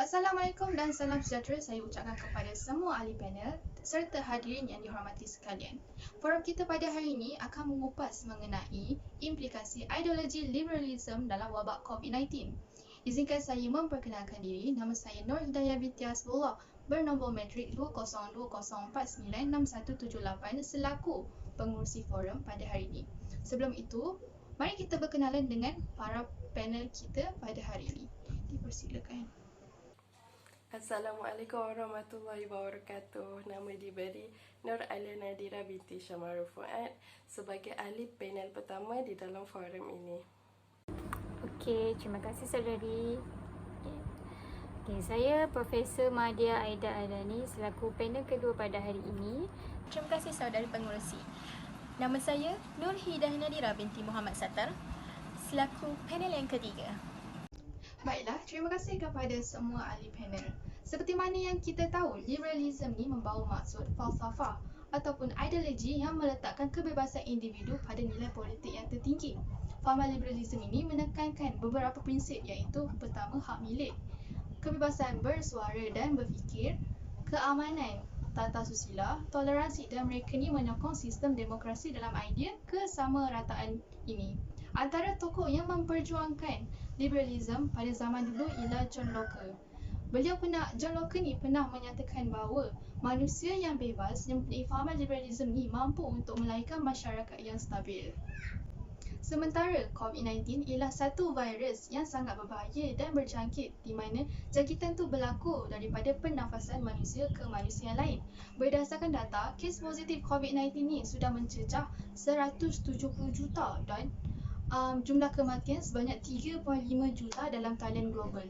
Assalamualaikum dan salam sejahtera saya ucapkan kepada semua ahli panel serta hadirin yang dihormati sekalian. Forum kita pada hari ini akan mengupas mengenai implikasi ideologi liberalism dalam wabak COVID-19. Izinkan saya memperkenalkan diri. Nama saya Nur Hidayah binti Hasbullah, bernombor metrik 20204961178 selaku pengurusi forum pada hari ini. Sebelum itu, mari kita berkenalan dengan para panel kita pada hari ini. Dipersilakan. Assalamualaikum warahmatullahi wabarakatuh. Nama diberi Nur Alia Nadira binti Syamara Fuad sebagai ahli panel pertama di dalam forum ini. Okey, terima kasih saudari. Okey, saya Profesor Madia Aida Adani selaku panel kedua pada hari ini. Terima kasih saudari pengurusi. Nama saya Nur Hidayah Nadira binti Muhammad Sattar selaku panel yang ketiga. Baiklah, terima kasih kepada semua ahli panel. Seperti mana yang kita tahu, liberalism ni membawa maksud falsafah ataupun ideologi yang meletakkan kebebasan individu pada nilai politik yang tertinggi. Faham liberalism ini menekankan beberapa prinsip iaitu pertama, hak milik, kebebasan bersuara dan berfikir, keamanan, tata susila, toleransi dan mereka ni menyokong sistem demokrasi dalam idea kesamarataan ini. Antara tokoh yang memperjuangkan liberalism pada zaman dulu ialah John Locke. John Locke ni pernah menyatakan bahawa manusia yang bebas yang mempunyai fahaman liberalism ni mampu untuk melahirkan masyarakat yang stabil. Sementara COVID-19 ialah satu virus yang sangat berbahaya dan berjangkit di mana jangkitan tu berlaku daripada pernafasan manusia ke manusia yang lain. Berdasarkan data, kes positif COVID-19 ni sudah mencecah 170 juta dan jumlah kematian sebanyak 3.5 juta dalam talian global.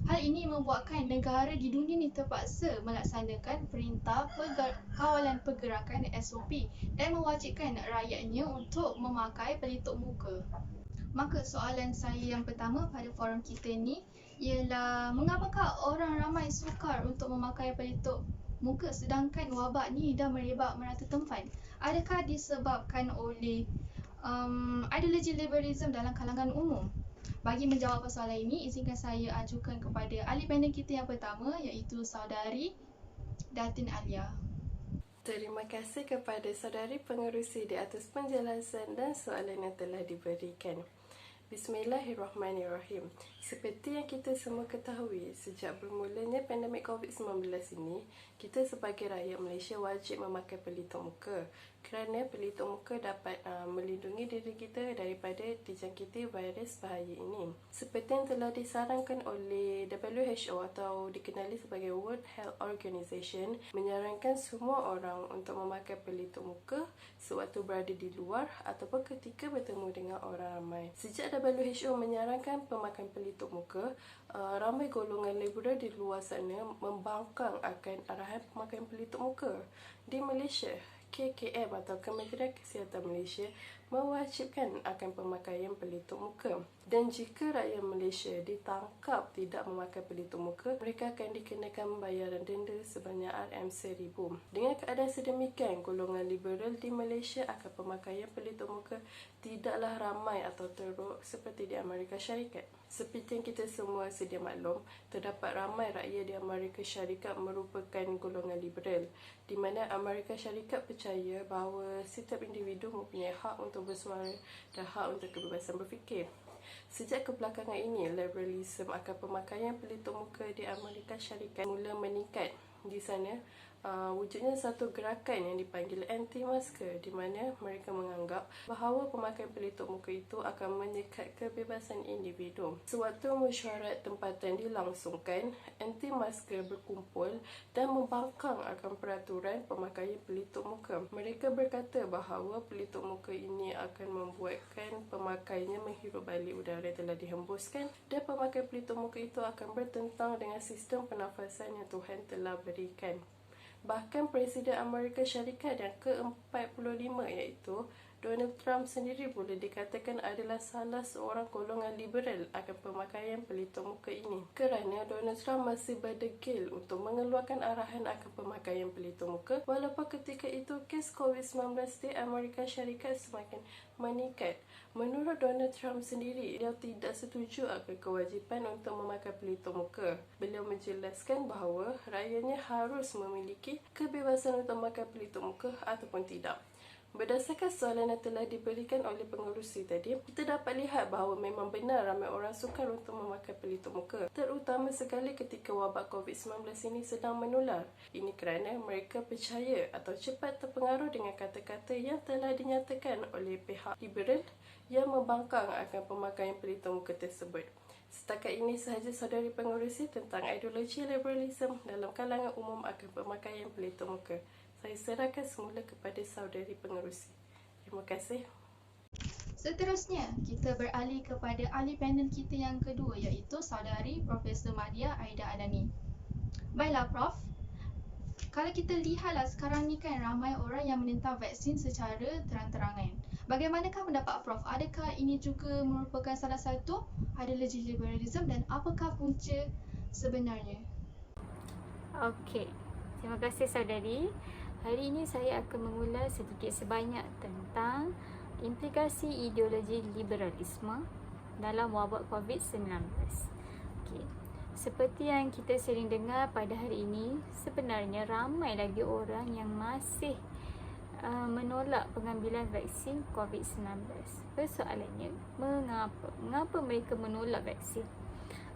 Hal ini membuatkan negara di dunia ni terpaksa melaksanakan perintah kawalan pergerakan SOP dan mewajibkan rakyatnya untuk memakai pelitup muka. Maka soalan saya yang pertama pada forum kita ni ialah mengapakah orang ramai sukar untuk memakai pelitup muka sedangkan wabak ni dah merebak merata tempat? Adakah disebabkan oleh ideologi liberalism dalam kalangan umum? Bagi menjawab persoalan ini, izinkan saya ajukan kepada ahli panel kita yang pertama iaitu saudari Datin Alia. Terima kasih kepada saudari pengerusi di atas penjelasan dan soalan yang telah diberikan. Bismillahirrahmanirrahim. Seperti yang kita semua ketahui, sejak bermulanya pandemik COVID-19 ini, kita sebagai rakyat Malaysia wajib memakai pelitup muka kerana pelitup muka dapat melindungi diri kita daripada dijangkiti virus bahaya ini. Seperti yang telah disarankan oleh WHO atau dikenali sebagai World Health Organization, menyarankan semua orang untuk memakai pelitup muka sewaktu berada di luar ataupun ketika bertemu dengan orang ramai. Sejak WHO menyarankan pemakaian pelitup muka, ramai golongan liberal di luar sana membangkang akan arahan pemakaian pelitup muka. Di Malaysia, KKM atau Kementerian Kesihatan Malaysia mewajibkan akan pemakaian pelitup muka. Dan jika rakyat Malaysia ditangkap tidak memakai pelitup muka, mereka akan dikenakan bayaran denda sebanyak RM1000. Dengan keadaan sedemikian, golongan liberal di Malaysia akan pemakaian pelitup muka tidaklah ramai atau teruk seperti di Amerika Syarikat. Seperti yang kita semua sedia maklum, terdapat ramai rakyat di Amerika Syarikat merupakan golongan liberal, di mana Amerika Syarikat percaya bahawa setiap individu mempunyai hak untuk bersuara dan hak untuk kebebasan berfikir. Sejak kebelakangan ini, liberalism akan pemakaian pelitup muka di Amerika Syarikat mula meningkat. Di sana, wujudnya satu gerakan yang dipanggil anti-masker, di mana mereka menganggap bahawa pemakaian pelitup muka itu akan menyekat kebebasan individu. Sewaktu mesyuarat tempatan dilangsungkan, anti-masker berkumpul dan membangkang akan peraturan pemakaian pelitup muka. Mereka berkata bahawa pelitup muka ini akan membuatkan pemakaiannya menghirup balik udara yang telah dihembuskan dan pemakaian pelitup muka itu akan bertentang dengan sistem pernafasan yang Tuhan telah berikan. Bahkan Presiden Amerika Syarikat yang ke-45 iaitu Donald Trump sendiri boleh dikatakan adalah salah seorang golongan liberal akan pemakaian pelitup muka ini, kerana Donald Trump masih berdegil untuk mengeluarkan arahan akan pemakaian pelitup muka walaupun ketika itu kes COVID-19 di Amerika Syarikat semakin meningkat. Menurut Donald Trump sendiri, dia tidak setuju akan kewajipan untuk memakai pelitup muka. Beliau menjelaskan bahawa rakyatnya harus memiliki kebebasan untuk memakai pelitup muka ataupun tidak. Berdasarkan soalan yang telah diberikan oleh pengerusi tadi, kita dapat lihat bahawa memang benar ramai orang sukar untuk memakai pelitup muka, terutama sekali ketika wabak COVID-19 ini sedang menular. Ini kerana mereka percaya atau cepat terpengaruh dengan kata-kata yang telah dinyatakan oleh pihak liberal yang membangkang akan pemakaian pelitup muka tersebut. Setakat ini sahaja saudari pengerusi tentang ideologi liberalisme dalam kalangan umum akan pemakaian pelitup muka. Saya serahkan semula kepada saudari pengerusi. Terima kasih. Seterusnya, kita beralih kepada ahli panel kita yang kedua iaitu saudari Profesor Madya Aida Adani. Baiklah Prof, kalau kita lihatlah sekarang ni kan ramai orang yang menentang vaksin secara terang-terangan. Bagaimanakah pendapat Prof? Adakah ini juga merupakan salah satu ideologi liberalisme dan apakah punca sebenarnya? Okey, terima kasih saudari. Hari ini saya akan mengulas sedikit sebanyak tentang implikasi ideologi liberalisme dalam wabak COVID-19. Okey. Seperti yang kita sering dengar pada hari ini, sebenarnya ramai lagi orang yang masih menolak pengambilan vaksin COVID-19. Persoalannya, mengapa? Mengapa mereka menolak vaksin?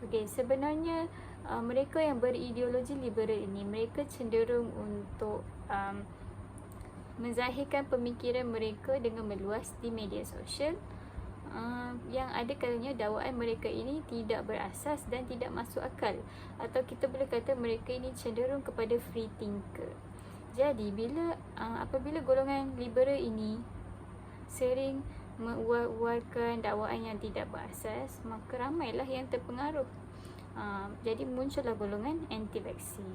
Okey, sebenarnya mereka yang berideologi liberal ini, mereka cenderung untuk menzahirkan pemikiran mereka dengan meluas di media sosial, yang ada kalanya dakwaan mereka ini tidak berasas dan tidak masuk akal, atau kita boleh kata mereka ini cenderung kepada free thinker. Jadi apabila golongan liberal ini sering mengeluarkan dakwaan yang tidak berasas, maka ramailah yang terpengaruh. Jadi muncullah golongan anti-vaksin.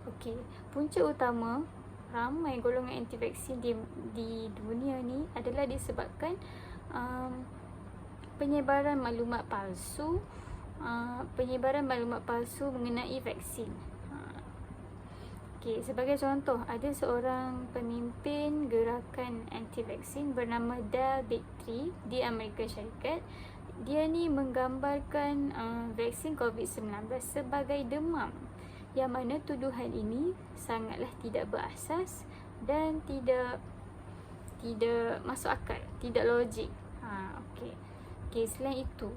Okey, punca utama ramai golongan anti-vaksin di dunia ni adalah disebabkan penyebaran maklumat palsu, mengenai vaksin. Okey, sebagai contoh, ada seorang pemimpin gerakan anti-vaksin bernama Dale Bigtree di Amerika Syarikat. Dia ni menggambarkan vaksin COVID-19 sebagai demam, yang mana tuduhan ini sangatlah tidak berasas dan tidak masuk akal, tidak logik. Okey, selain itu,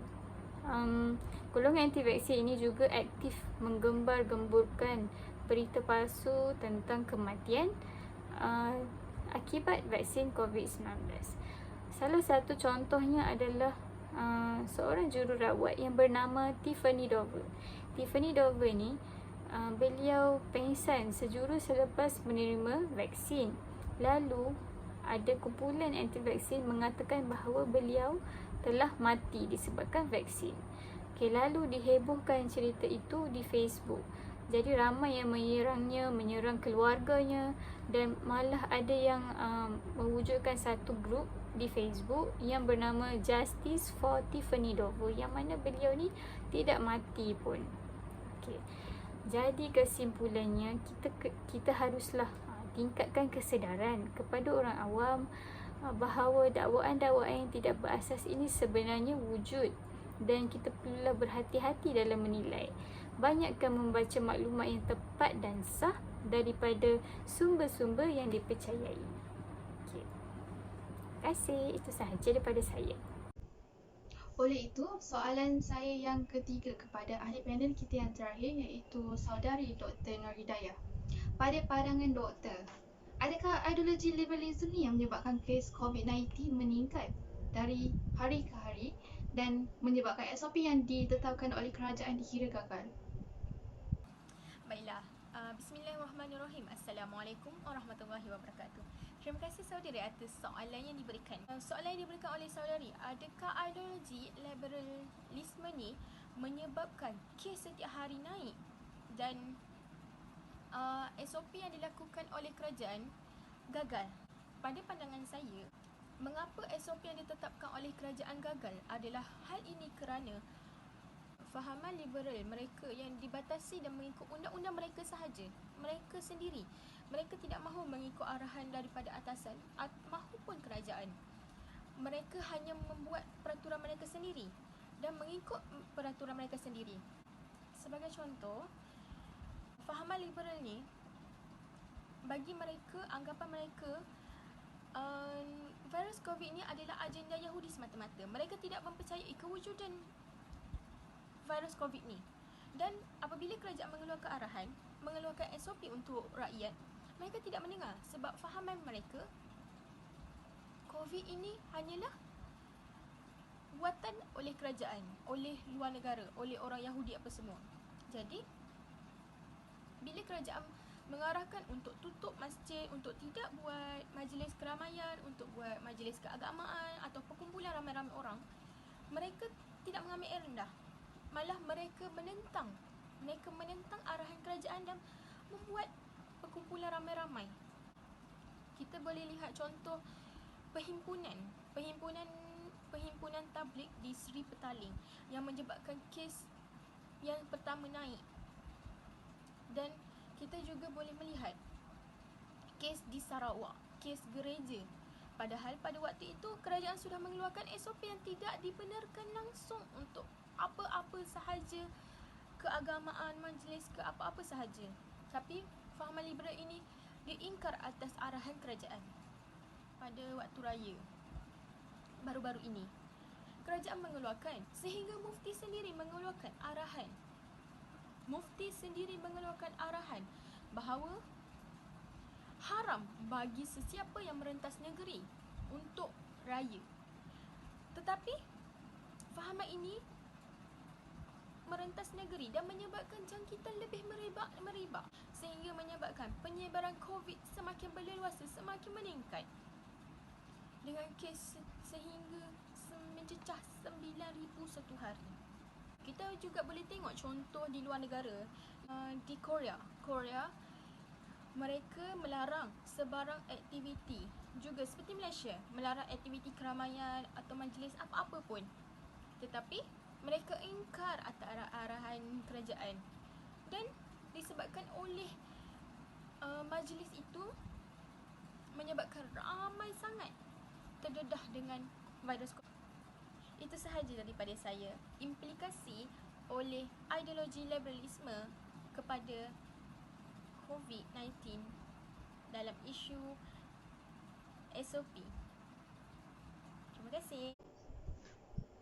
golongan anti-vaksin ini juga aktif menggembar-gemburkan berita palsu tentang kematian akibat vaksin COVID-19. Salah satu contohnya adalah seorang jururawat yang bernama Tiffany Dover. Tiffany Dover ni beliau pengsan sejurus selepas menerima vaksin. Lalu ada kumpulan anti-vaksin mengatakan bahawa beliau telah mati disebabkan vaksin. Okay, lalu dihebohkan cerita itu di Facebook. Jadi ramai yang menyerangnya, menyerang keluarganya, dan malah ada yang mewujudkan satu grup di Facebook yang bernama Justice for Tiffany Dover, yang mana beliau ni tidak mati pun. Okay. Jadi kesimpulannya, kita haruslah tingkatkan kesedaran kepada orang awam bahawa dakwaan-dakwaan yang tidak berasas ini sebenarnya wujud, dan kita perlulah berhati-hati dalam menilai. Banyakkan membaca maklumat yang tepat dan sah daripada sumber-sumber yang dipercayai. Okay. Terima kasih. Itu sahaja daripada saya. Oleh itu, soalan saya yang ketiga kepada ahli panel kita yang terakhir iaitu saudari Dr. Nur Hidayah. Pada pandangan doktor, adakah ideologi liberalisme ni yang menyebabkan kes COVID-19 meningkat dari hari ke hari dan menyebabkan SOP yang ditetapkan oleh kerajaan dikira gagal? Baiklah, Bismillahirrahmanirrahim. Assalamualaikum warahmatullahi wabarakatuh. Terima kasih saudari atas soalan yang diberikan. Soalan yang diberikan oleh saudari, adakah ideologi liberalisme ni menyebabkan kes setiap hari naik dan SOP yang dilakukan oleh kerajaan gagal? pada pandangan saya, mengapa SOP yang ditetapkan oleh kerajaan gagal adalah hal ini kerana fahaman liberal mereka yang dibatasi dan mengikut undang-undang mereka sahaja, mereka sendiri. Mereka tidak mahu mengikut arahan daripada atasan mahupun kerajaan. Mereka hanya membuat peraturan mereka sendiri dan mengikut peraturan mereka sendiri. Sebagai contoh, fahaman liberal ni, bagi mereka, anggapan mereka, virus COVID ni adalah agenda Yahudi semata-mata. Mereka tidak mempercayai kewujudan virus COVID ni. Dan apabila kerajaan mengeluarkan arahan, mengeluarkan SOP untuk rakyat, mereka tidak mendengar sebab fahaman mereka COVID ini hanyalah buatan oleh kerajaan, oleh luar negara, oleh orang Yahudi apa semua. Jadi, bila kerajaan mengarahkan untuk tutup masjid, untuk tidak buat majlis keramaian, untuk buat majlis keagamaan atau perkumpulan ramai-ramai orang, mereka tidak mengambil air rendah. Malah mereka menentang arahan kerajaan dan membuat perkumpulan ramai-ramai. Kita boleh lihat contoh perhimpunan tabligh di Seri Petaling yang menyebabkan kes yang pertama naik. Dan kita juga boleh melihat kes di Sarawak, kes gereja. Padahal pada waktu itu kerajaan sudah mengeluarkan SOP yang tidak dibenarkan langsung untuk apa-apa sahaja keagamaan, majlis ke apa-apa sahaja. Tapi fahaman liberal ini diingkar atas arahan kerajaan. Pada waktu raya baru-baru ini, kerajaan mengeluarkan, sehingga mufti sendiri mengeluarkan arahan bahawa haram bagi sesiapa yang merentas negeri untuk raya. Tetapi fahaman ini merentas negeri dan menyebabkan jangkitan lebih meribak sehingga menyebabkan penyebaran COVID semakin berleluasa, semakin meningkat dengan kes sehingga mencecah 9,000 satu hari. Kita juga boleh tengok contoh di luar negara, di Korea, mereka melarang sebarang aktiviti, juga seperti Malaysia, melarang aktiviti keramaian atau majlis apa-apa pun. Tetapi mereka ingkar atas arahan kerajaan dan disebabkan oleh majlis itu menyebabkan ramai sangat terdedah dengan virus COVID. Itu sahaja daripada saya, implikasi oleh ideologi liberalisme kepada COVID-19 dalam isu SOP. Terima kasih.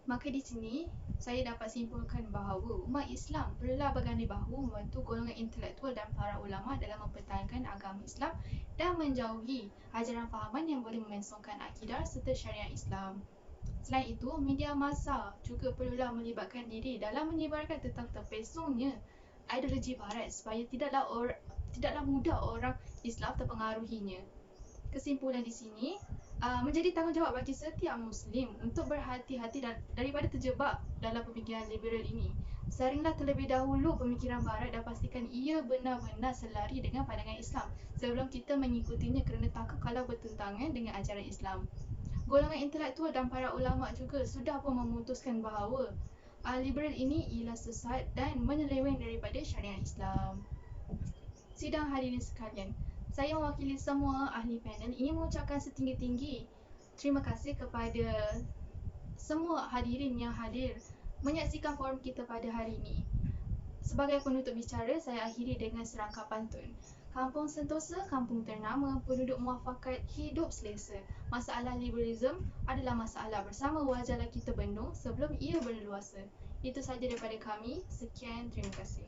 Maka di sini, saya dapat simpulkan bahawa umat Islam perlulah berganding bahu membantu golongan intelektual dan para ulama dalam mempertahankan agama Islam dan menjauhi ajaran fahaman yang boleh memensongkan akidah serta syariat Islam. Selain itu, media massa juga perlulah melibatkan diri dalam menyebarkan tentang terpesongnya ideologi barat supaya tidaklah mudah orang Islam terpengaruhinya. Kesimpulan di sini, menjadi tanggungjawab bagi setiap Muslim untuk berhati-hati daripada terjebak dalam pemikiran liberal ini. Saringlah terlebih dahulu pemikiran barat dan pastikan ia benar-benar selari dengan pandangan Islam sebelum kita mengikutinya kerana takut kalau bertentangan dengan ajaran Islam. Golongan intelektual dan para ulama juga sudah pun memutuskan bahawa liberal ini ialah sesat dan menyeleweng daripada syariat Islam. Sidang hadirin sekalian, saya mewakili semua ahli panel ingin mengucapkan setinggi-tinggi terima kasih kepada semua hadirin yang hadir menyaksikan forum kita pada hari ini. Sebagai penutup bicara, saya akhiri dengan serangkap pantun. Kampung Sentosa, kampung ternama, penduduk muafakat, hidup selesa. Masalah liberalism adalah masalah bersama, wajarlah kita bendung sebelum ia berleluasa. Itu sahaja daripada kami. Sekian, terima kasih.